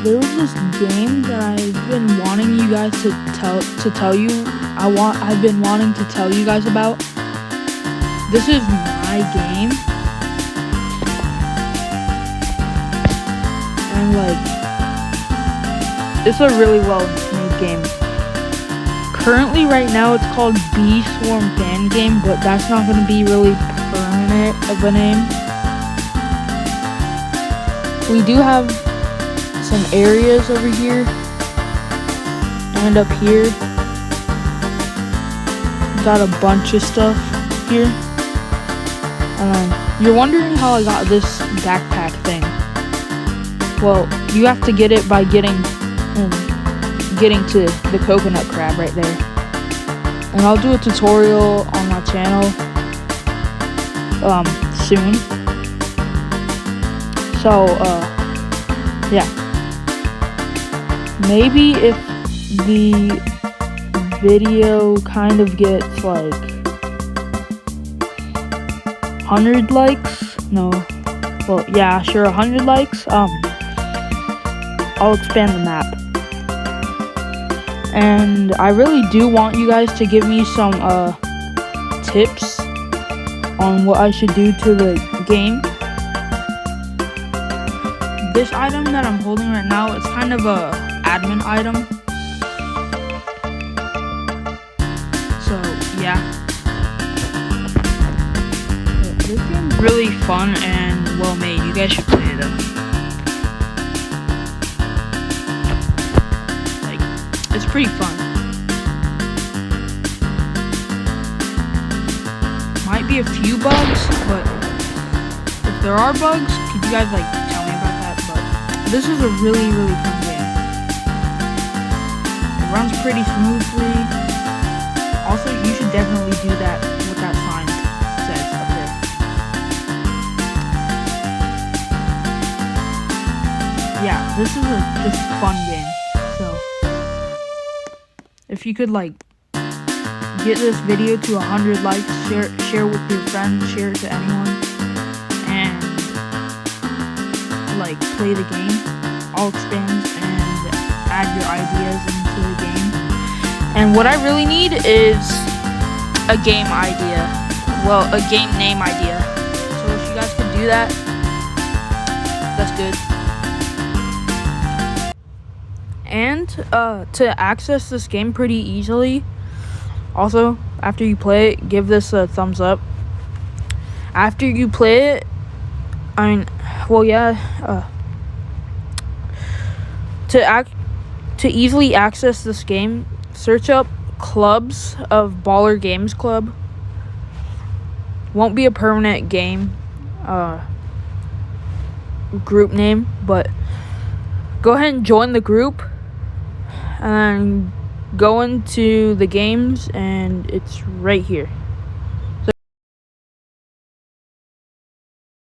there was this game that I've been wanting you guys to tell you. I've been wanting to tell you guys about. This is my game. And it's a really well made game. Currently right now it's called Bee Swarm Fan Game, but that's not going to be really permanent of a name. We do have some areas over here and up here. Got a bunch of stuff here. You're wondering how I got this backpack thing. Well, you have to get it by getting to the coconut crab right there. And I'll do a tutorial on my channel soon. So yeah. Maybe if the video kind of gets 100 likes, no, well, yeah, sure, 100 likes, I'll expand the map. And I really do want you guys to give me some tips on what I should do to the game. This item that I'm holding right now, it's kind of a admin item. So yeah, this game's really fun and well made. You guys should play it though. It's pretty fun. Might be a few bugs, but if there are bugs, could you guys tell me about that? But this is a really, really fun game. It runs pretty smoothly. Also, you should definitely do that, what that sign says up there. Yeah, this is a just fun game. So if you could get this video to 100 likes, share with your friends, share it to anyone, and play the game. I'll expand and add your ideas into the game. And what I really need is a game idea. Well, a game name idea. So if you guys could do that, that's good. And to access this game pretty easily, also after you play it, give this a thumbs up. After you play it, to easily access this game, search up Clubs of Baller Games Club. Won't be a permanent game group name, but go ahead and join the group and go into the games, and it's right here.